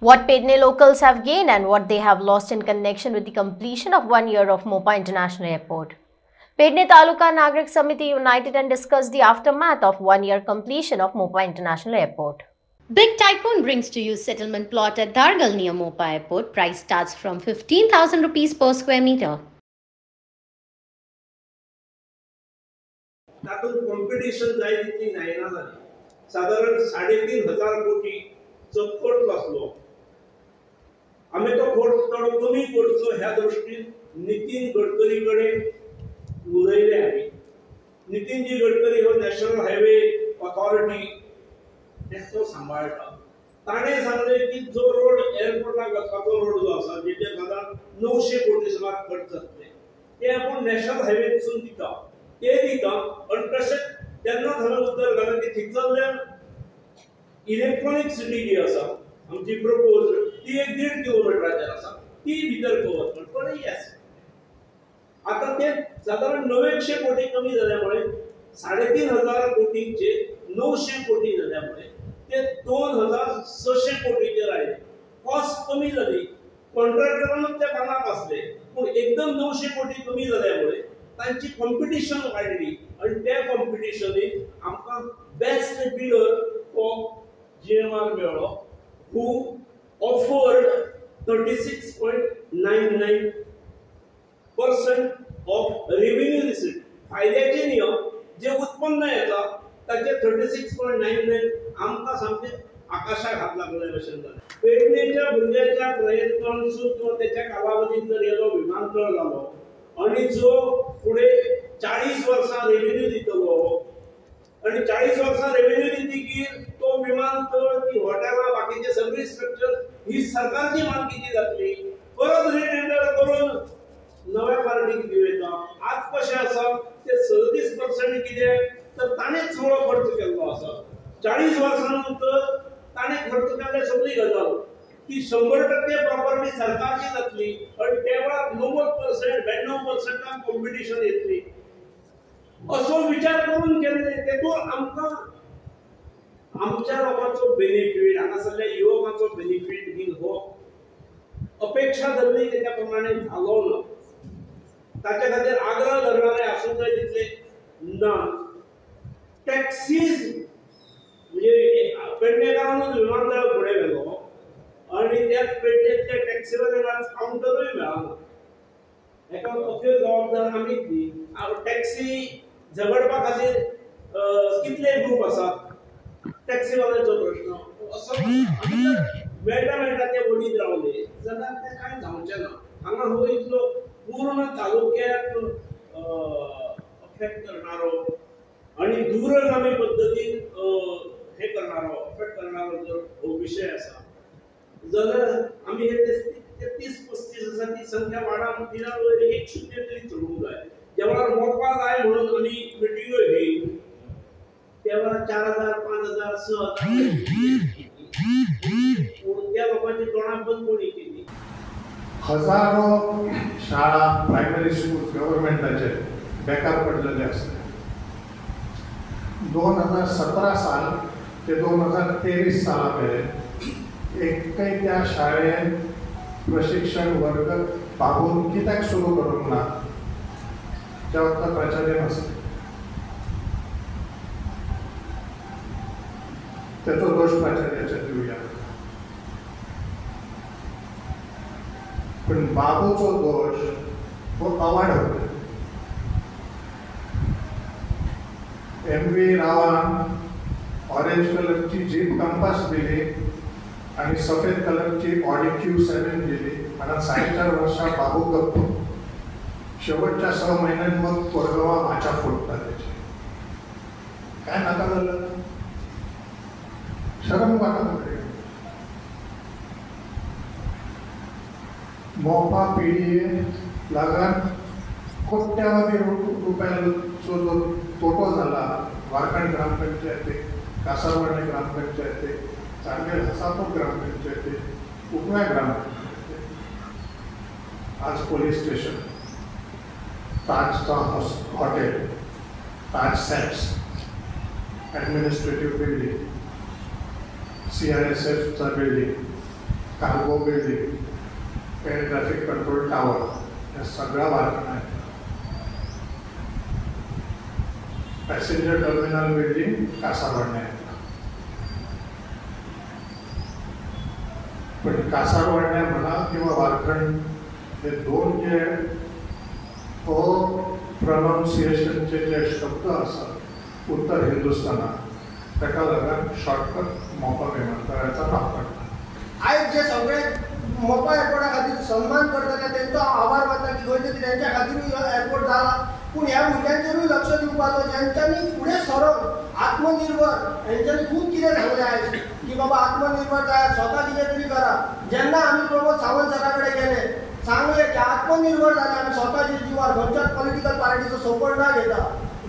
What Pedne locals have gained and what they have lost in connection with the completion of 1 year of Mopa International Airport. Pedne Taluka Nagrik Samiti united and discussed the aftermath of 1 year completion of Mopa International Airport. Big Typhoon brings to you settlement plot at Dargal near Mopa Airport. Price starts from 15,000 rupees per square meter. Competition जाय तितली जायना जाली साधारण 3,500 कोटीचो खर्च बसलो आम्ही तो खर्च थोडो कमी करचो ह्या दृष्टीन नितीन गडकरी कडेन उलयले आमी नितीनजी गडकरी हो नॅशनल हायवे ऑथॉरिटी तो सांबाळटा ताणे सांगले की जो रोड एअरपोर्टाक वचपाचो रोड जो आसा जेचे साधारण 900 कोटी सुमार खर्च जातले ते आपण नॅशनल हायवेसून दिता ते दिता आणि तशें तेन्ना हांवें उतर घालें की थिगसरल्यान इलेक्ट्रॉनिक सिटी जी आसा आमची प्रपोज ती 1.5 किलोमीटराचेर आसा ती भितर कवर करता पण येस आता ते साधारण 900 कोटी कमी झाल्यामुळे 3,500 कोटींचे 900 कोटी झाल्यामुळे ते 2,600 कोटीचेर आयले कॉस्ट कमी झाली कॉन्ट्रॅक्टरांना ते बांदप आसले पण एकदम 900 कोटी कमी झाल्यामुळे तांची कॉम्पिटिशन वाडली आणि त्या कॉम्पिटिशनीन आमकां बेस्ट बिल्डर हो GMR मेळ्ळो who offered 36.99% of revenue receipt. फायद्याचे नियम जे उत्पन्न येता ताचे 36.99 आमकां सामके आकाशाक हात लागले भशेन जालें. पेडणेच्या भुरग्याच्या प्रयत्नांसून किंवा त्याच्या कालावधीत जर येलो विमानतळ जालो आणि जो पुढे 40 वर्सां रेव्हेन्यू दितलो आणि 40 वर्सां रेव्हेन्यू दितकीर तो विमानतळ ती हॉटेलां बाकीचे सगळी स्ट्रक्चर ही सरकारची मालकीची जातली परत रिटेंडर करून नव्या पार्टीक दिवयता आज कशें आसा ते 37% कितें तर ताणेच सगळो खर्च केल्लो आसा 40 वर्सां नंतर ताणें खर्च केल्ले सगळी गजाल ती 100% प्रॉपर्टी सरकारची जातली आणि त्या वेळार 90% 92% कॉम्पिटिशन येतली असो विचार करून केले तेतून आमकां आमच्या लोकांचो बेनिफिट हांगासरल्या युवकांचो बेनिफिट बीन हो अपेक्षा धरली त्याच्या प्रमाणे झालो ना ताच्या खातीर आग्रह धरणारे आसूं जाय तितले ना टॅक्सीज म्हणजे पेडणेकारांनूच विमानतळ फुडें गेलो आणि त्याच पेडणेच्या टॅक्सीवाल्यांक कावंटरूय मेळना हेका अख्यो जबाबदार आमीच न्ही टॅक्सी झगडपा खातीर कितले ग्रूप आसात टॅक्सीवाल्यांचो प्रश्न असो मेळटा ते वडीत रावले जाल्यार ते कांय जावचें ना हांगा हो इतलो पूर्ण तालुक्याक अफेक्ट करणारो आणि दूरगामी पद्दतीन हे करणारो अफेक्ट करणारो जर हो विशय आसा जाल्यार आमी हे 33-35 आसा ती संख्या वाडोवन तिना वयर 1 तरी चडूंक जाय जेव्हा मोपा जाय म्हणून आमी मिटिंग्यो घेयली तेव्हा 4,000 5,000 6,000 त्या लोकांची तोंडां बंद कोणी केली हजारो शाळा प्रायमरी स्कूल गव्हर्नमेंटाचे बेकार पडलेले असतात 2017 साल ते 2023 साला मेरेन एकय त्या शाळेन प्रशिक्षण वर्ग बाबून कित्याक सुरू करूंक ना त्या वखदार प्राचार्य नासले त्याचो दोष प्राचार्याचे दिवया पण बाबूचो दोष हो अवाढव MV रावान ऑरेंज कलरची जीप कंपास दिली आणि सफेद कलरची ऑडी Q7 दिली आणि 4.5 वर्षा बाबू गप्प शेवटच्या 6 महिन्यात मग कोरगावा माचा फोडता त्याची काय नाका झालं शरम वाटत मोपा PDA लागून कोट्यावधी रुपयांचो जो तोटो झाला वारकण ग्रामपंचायती कासारवाडे ग्रामपंचायती चांदेर हसापूर ग्रामपंचायती उपव्या ग्रामपंचायती आज पोलीस स्टेशन ताज हॉटेल ताज सेट्स ॲडमिनिस्ट्रेटिव्ह बिल्डिंग CRSF चा building cargo building, air traffic control tower या सगळ्या बारकांना येतात. पॅसेंजर टर्मिनल बिल्डिंग कासारवाड्यात येतात. पण कासारवाड्या म्हणा किंवा वारखंड हे दोन जे प्रोनाउन्सिएशनचे जे शब्द असतात उत्तर हिंदुस्थानात ताका लागून शॉर्टकट मोपा विमानतळाचा नाव पडटा. आयज जे सगळे मोपा एअरपोर्टा खातीर सन्मान करता तेंचो आभार मानता की खंय तरी तेंच्या खातीरूय एअरपोर्ट जाला. पूण ह्या भुरग्यांचेरूय लक्ष दिवपाचो जेंच्यांनी फुडें सरोन आत्मनिर्भर हेंच्यांनी खूब कितें सांगलें आयज की बाबा आत्मनिर्भर जाय, स्वता कितें तरी करा. जेन्ना आमी प्रमोद सावंत सरा कडेन गेले सांगलें की आत्मनिर्भर जाल्यार आमी स्वताच्या जिवार खंयच्याच पॉलिटिकल पार्टीचो सपोर्ट ना घेता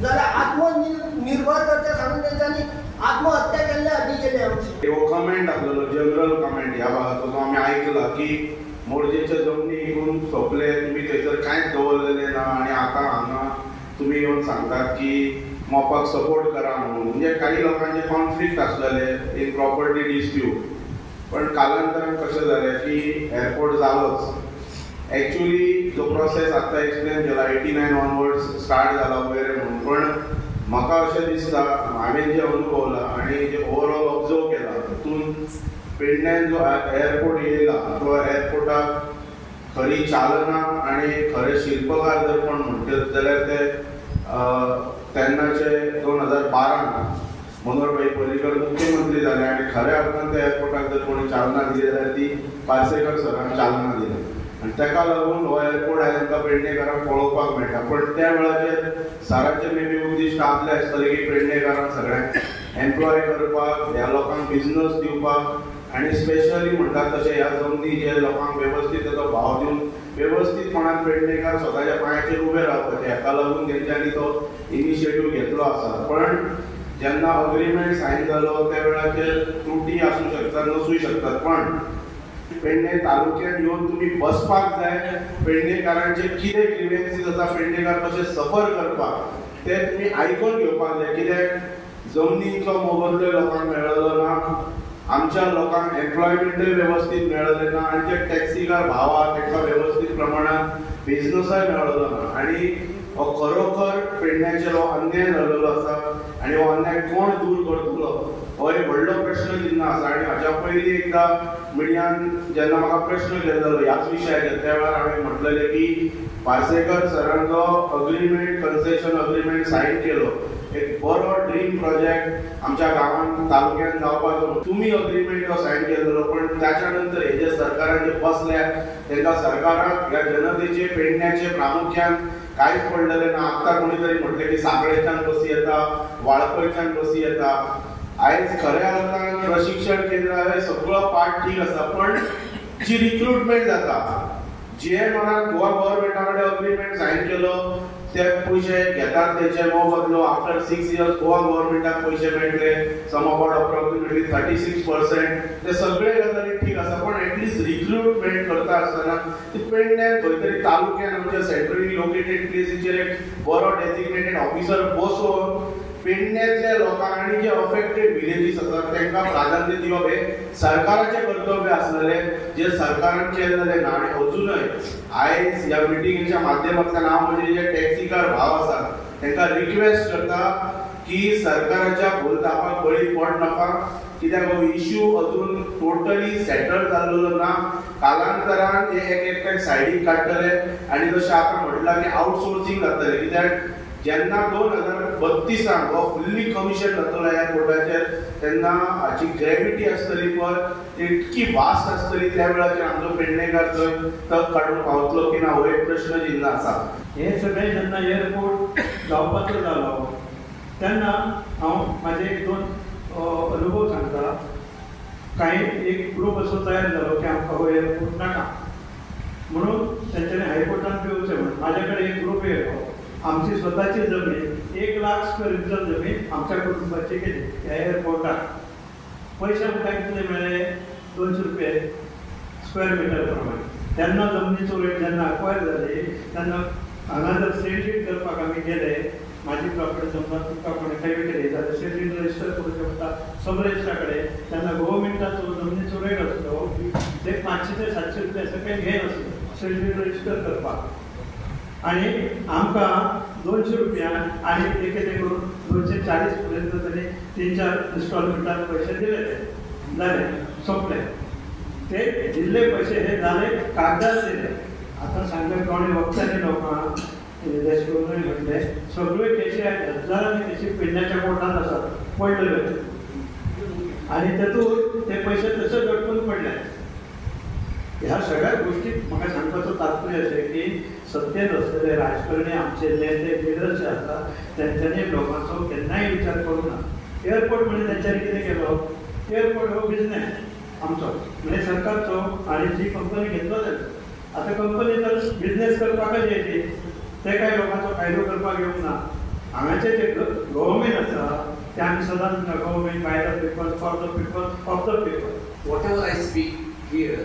जाल्यार आत्मनिर्भर करचें सांगून तेंच्यांनी आत्महत्या केल्ल्या आदी केली आमची. हो कमेंट आसलेलो जनरल कमेंट ह्या भागाचो जो आमी आयकला की मोरजेचे जमनी इकून सोंपले, तुमी थंयसर कांयच दवरलेलें ना आनी आतां हांगा तुमी येवन सांगतात की मोपाक सपोर्ट करा म्हणून. म्हणजे काही लोकांचे कॉन्फ्लिक्ट आसलेले इन प्रॉपर्टी डिस्प्यूट. पण कालांतरान कशें जालें की एअरपोर्ट जालोच. एक्चुअली जो प्रोसेस आतां एक्सप्लेन केला 89 ऑनवर्ड्स स्टार्ट जाला वयर म्हणून. पण म्हाका अशें दिसता हांवें जें अनुभवलां आनी जें ओवरऑल ऑब्जर्व केलां तातूंत पेडण्यान जो एअरपोर्ट येयला तो एअरपोर्टाक खरी चालना आनी खरे शिल्पकार जर कोण म्हणटात जाल्यार ते तेन्नाचे 2012 मनोहरभाई पर्रीकर मुख्यमंत्री जाले आनी खऱ्या अर्थान त्या एअरपोर्टाक जर कोणी चालना दिली जाल्यार ती पार्सेकर सरान चालना दिली. आनी ताका लागून हो एअरपोर्ट आयज आमकां पेडणेकारांक पळोवपाक मेळटा. पण त्या वेळाचेर सराचें मे बी उद्दिश्ट आपलें आसतलें की पेडणेकारांक सगळ्यांक एम्प्लॉय करपाक, ह्या लोकांक बिजनस दिवपाक आनी स्पेशली म्हणटात तशें ह्या जमनी जे लोकांक वेवस्थीत ताचो भाव दिवन वेवस्थीतपणान पेडणेकार स्वताच्या पांयाचेर उबे रावपाचे हेका लागून तेंच्यांनी तो इनिशिएटीव घेतलो आसा. पण जेन्ना अग्रीमेंट सायन जालो त्या वेळाचेर त्रुटी आसूं शकतात, नसूय शकतात. पण पेडणे तालुक्यात येवन तुमी बसपाक जाय, पेडणेकारांचे कितें ग्रिव्हन्सीस आसा, पेडणेकार कशे सफर करपाक ते तुमी आयकून घेवपाक जाय. कित्याक जमनीचो मोबदलो लोकांक मेळ्ळो ना, आमच्या लोकांक एम्प्लॉयमेंटूय वेवस्थीत मेळ्ळें ना आनी जे टॅक्सीकार भाव आहा तांकां वेवस्थीत प्रमाणात बिजनसूय मेळ्ळो ना. आनी हो खरोखर पेडण्याचेर हो अन्याय जाल्लो आसा आनी हो अन्याय कोण दूर करतलो हो एक व्हडलो प्रश्न चिन्ह आसा. आनी हाच्या पयलीं एकदां मिडियान जेन्ना म्हाका प्रश्न केल्लो ह्याच विशयाचेर त्या वेळार हांवें म्हटलेलें की पार्सेकर सरान जो अग्रीमेंट कन्सेशन अग्रीमेंट सायन केलो एक बरो ड्रीम प्रोजेक्ट आमच्या गांवांत तालुक्यान जावपाचो. तुमी अग्रीमेंट तो सायन केलेलो पण त्याच्या नंतर हे जे सरकारान जे बसल्या तांकां सरकाराक ह्या जनतेचे पेडण्याचे प्रामुख्यान कांयच पडलेलें ना. आत्तां कोणी तरी म्हटलें की साखळेच्यान बसी येता, वाळपयच्यान बसी येता. आयज खऱ्या अर्थान प्रशिक्षण केंद्र हे सगळो पार्ट ठीक आसा पण जी रिक्रुटमेंट जाता जे मनान गोवा गव्हर्मेंटा कडेन अग्रीमेंट सायन केलो ते पयशे घेतात तेचे मोबदलो आफ्टर 6 इयर्स गोवा गव्हर्मेंटाक पयशे मेळटले सम अबाउट अप्रॉक्सिमेटली 36%. ते सगळे गजाली ठीक आसा पण एटलिस्ट रिक्रुटमेंट करता आसतना ती पेडण्यान खंय तरी तालुक्यान आमच्या सेंट्रली लोकेटेड प्लेसीचेर एक बरो डेजिग्नेटेड ऑफिसर बसोवन पेडण्यातल्या लोकांक आनी जे अफेक्टेड विलेजीस आसात तांकां प्राधान्य दिवप हे सरकाराचें कर्तव्य आसलेलें जे सरकारान केल्लें ना. आनी अजूनय आयज ह्या मिटिंगेच्या माध्यमांतल्यान हांव म्हणजे जे टॅक्सीकार भाव आसात तांकां रिक्वेस्ट करता की सरकाराच्या भूलथापाक बळी पड नाका. कित्याक हो इश्यू अजून टोटली सेटल जाल्लो ना. कालांतरान हे एक सायडीक काडटले आनी जशें आतां म्हटलां की आउटसोर्सिंग जातलें. कित्याक जेन्ना 2032 हो फुल्ली कमिशन जातलो एअरपोर्टाचेर तेन्ना हाची ग्रॅविटी आसतली पळय ती इतकी वास्ट आसतली त्या वेळाचेर आमचो पेडणेकार थंय तक काडून पावतलो की ना हो एक प्रश्न चिन्ह आसा. हे सगळें जेन्ना एअरपोर्ट जावपाचो जालो तेन्ना हांव म्हाजे एक दोन अनुभव सांगता. कांय एक ग्रूप असो तयार जालो की आमकां हो एअरपोर्ट नाका म्हणून तेंच्यांनी हायकोर्टान पेंवचें म्हणून म्हाजे कडेन एक ग्रूप येयलो. आमची स्वताची जमीन 1 लाख स्क्वेअर मिटर जमीन आमच्या कुटुंबाची गेली ह्या एअरपोर्टाक. पयशे आमकां कितले मेळ्ळे 200 रुपये स्क्वेअर मिटर प्रमाणे. तेन्ना जमनीचो रेट जेन्ना अक्वायर जाली तेन्ना हांगा जर सेंट्रीट करपाक आमी गेले माझी प्रॉपर्टी समजा तुमका कोणी काही विकली जाल्यार शेड्यूल रजिस्टर करूचे पडटा सब रजिस्ट्राकडे. त्यांना गव्हर्मेंटाचो जमनीचो रेट आसलो ते 500 ते 700 रुपया सकयल घेयनासलो शेड्यूल रजिस्टर करपाक. आणि आमकां 200 रुपया आणि एकेते करून 240 पर्यंत तरी 3-4 इन्स्टॉलमेंटान पैसे दिले जाले सोंपले. ते दिल्ले पैसे हे झाले कागदार दिले. आता सांगले कोणी वखदांनी लोकांक देशकोणी म्हटले सगळे केशी आहेत हजारांनी केशी पेडण्याच्या कोर्टात आसात पडलेले आणि तेतून ते पैसे तसे दडपून पडले. ह्या सगळ्या गोष्टीत म्हाका सांगपाचो तात्पर्य अशें की सत्तेत असलेले राजकारणी आमचे नेते लिडर्स जे आसतात तेंच्यांनी लोकांचो केन्नाय विचार करूंक ना. एअरपोर्ट म्हणजे तेंच्यांनी कितें केलो, एअरपोर्ट हो बिझनेस आमचो म्हणजे सरकारचो आणि जी कंपनी घेतलो तेंचो. आता कंपनी तर बिझनेस करपाकच येयली, ते काय लोकांचो फायदो करपाक येवंक ना. हांगाचे जे गव्हर्मेंट आसा ते आमी सदांच government by the people for the people of the people. Whatever I speak here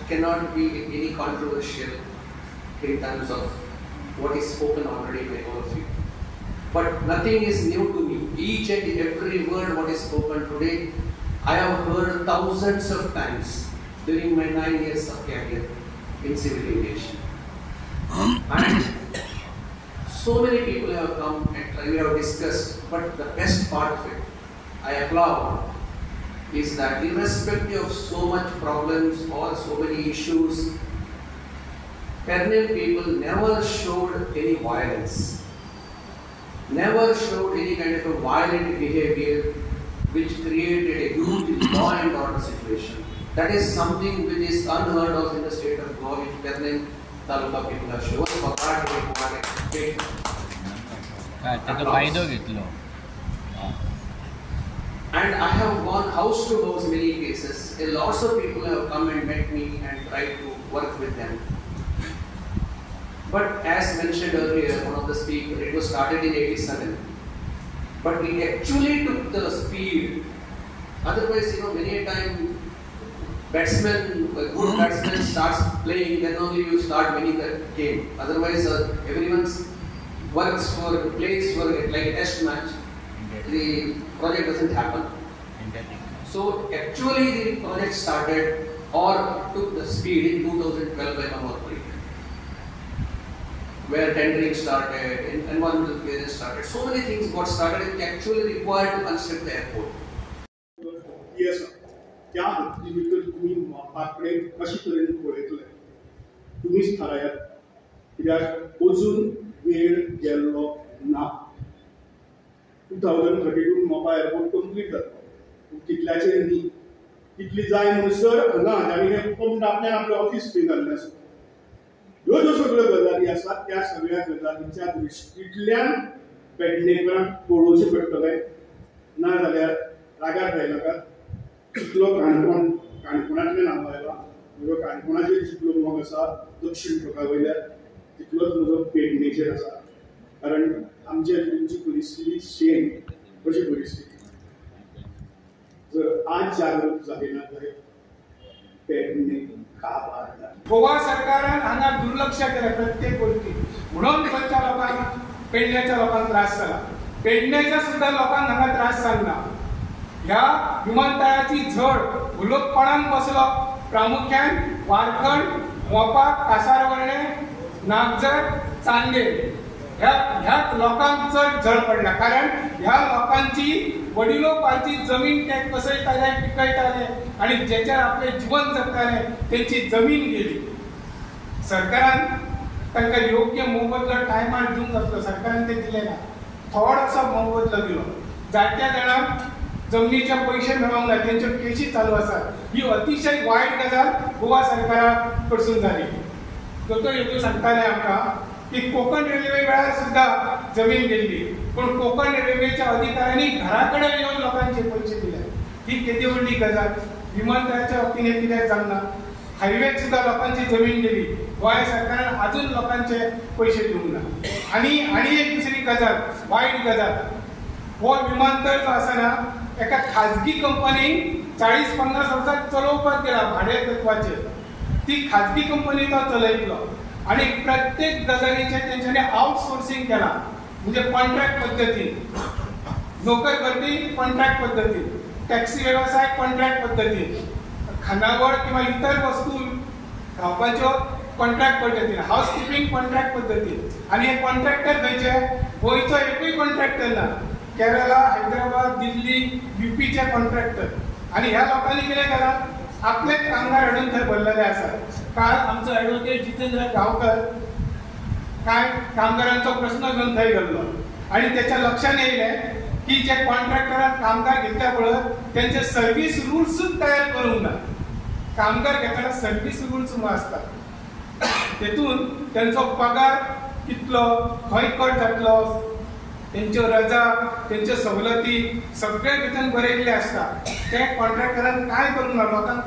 cannot be any controversial in terms of what is spoken already by all of you. But nothing is new to me. Each and every word what is spoken today, I have heard thousands of times during my 9 years of career in civil aviation. And so many people have come and we have discussed, but the best part of it, I applaud, is that irrespective of so much problems or so many issues, Pernem people never showed any violence, never showed any kind of a violent behavior which created a huge law and order situation. That is something which is unheard of in the state of Goa, which Pernem Taluka people have shown for that. त्याचा फायदा घेतलो. And I have gone house to house many cases. Lots of people have come and met me and tried to work with them. But as mentioned earlier, one of the speakers, it was started in 87. But it actually took the speed. Otherwise, many a time a good batsman starts playing, then only you start winning the game. Otherwise, everyone plays for like a test match. The project doesn't happen. So actually the project started or took the speed in 2012 by Amorpuri, where tendering started, environmental clearance started. So many things got started and actually required to construct the airport. Yes, त्या भितर तुम्ही मापाकडे कशा तरेन पळयतले तुम्हीच थारायात, कित्याक अजून वेळ गेल्लो ना. 2032 मोपा एअरपोर्ट कंप्लीट जाता, कितल्याचे न्ही, कितली जाय म्हणसर हांगा आनी हे पंप आपल्यान आपलें ऑफिस थंय घाल्लें आसा. ह्यो ज्यो सगळ्यो गजाली आसात त्या सगळ्या गजालींच्या दृश्टींतल्यान पेडणेकरांक पळोवचें पडटलें. ना जाल्यार रागार जायनाकात. जितलो काणकोणांतल्यान हांव आयला, म्हजो काणकोणाचेर जितलो मोग आसा दक्षिण टोका वयल्यान तितलोच म्हजो पेडणेचेर आसा. कारण आमच्या तुमची परिस्थिती सेम कशी परिस्थिती. जर आज जागृत जाले ना जाल्यार पेडणे काबार जाता. गोवा सरकारान हांगा दुर्लक्ष केलें प्रत्येक गोष्टी. म्हणून गोंयच्या लोकांक पेडण्याच्या लोकांक त्रास जाला. पेडण्याच्या सुद्धा लोकांक हांगा त्रास जालना. ह्या विमानतळाची झड उलोवपणान बसलो प्रामुख्यान वारखंड, मोपा, कासारवळणे, नागजर, चांदेर ह्या लोकांक चड झड पडला. कारण ह्या लोकांची वडिलोपार्जी जमीन ते कसयताले, पिकयताले आणि जेचेर आपले जीवन जगताले त्यांची जमीन गेली. सरकारान तांकां योग्य मोबदलो टायमार दिवंक जातलो. सरकारान ते दिले ना. थोडोसो मोबदलो दिलो. जायत्या जाणांक जमनीचे पैसे मेळोंक ना, त्यांच्यो केशी चालू आसात. ही अतिशय वायट गजाल गोवा सरकारा कडसून जाली. दोतोर हेतू सांगताले आमकां की कोकण रेल्वे वेळार सुद्धा जमीन गेल्ली, पण कोकण रेल्वेच्या अधिकाऱ्यांनी घराकडे येऊन लोकांचे पैसे दिले. ही किती व्हडली गजाल. विमानतळाच्या बाबतीत हे कित्याक जावना. हायवेक सुद्धा लोकांची जमीन गेली. गोंय सरकारान अजून लोकांचे पैसे दिवंक ना. आणि एक दुसरी गजाल, वायट गजाल, हो विमानतळ जो आसा ना एका खाजगी कंपनीक 40-50 वर्सां चलोवपाक दिला भाडे तत्वाचेर. ती खाजगी कंपनी तो चलयतलो आणि प्रत्येक गजालीचे तेंच्यांनी आउटसोर्सिंग केला. म्हणजे कॉन्ट्रॅक्ट पद्धतीन, नोकर भरती कॉन्ट्रॅक्ट पद्धतीन, टॅक्सी व्यवसाय कॉन्ट्रॅक्ट पद्धतीन, खानावळ किंवा इतर वस्तू घावपाच्यो कॉन्ट्रॅक्ट पद्धतीन, हाऊसकीपिंग कॉन्ट्रॅक्ट पद्धतीन. आणि हे कॉन्ट्रॅक्टर खंयचे? गोंयचो एकूय कॉन्ट्रॅक्टर ना, केरला, हैदराबाद, दिल्ली, UPचे कॉन्ट्रॅक्टर. आणि ह्या लोकांनी कितें केलां? आपले कामगार हाडून थंय भरलेले आसात. काल आमचो ॲडव्होकेट जितेंद्र गांवकर काय कामगारांचो प्रश्न घेवन थंय गेल्लो आणि त्याच्या लक्षात येयलें की जे कॉन्ट्रॅक्टरान कामगार घेतल्या पळय त्यांचे सर्व्हिस रुल्सूच तयार करूंक ना. कामगार घेतना सर्व्हिस रुल्स म्हणून आसतात, तेतून त्यांचो पगार कितलो, खंय कट जातलो, त्यांच्यो रजा, त्यांच्यो सवलती सगळे भितर बरयल्ले आसता. ते कॉन्ट्रॅक्टरान काय करूंक ना, लोकांक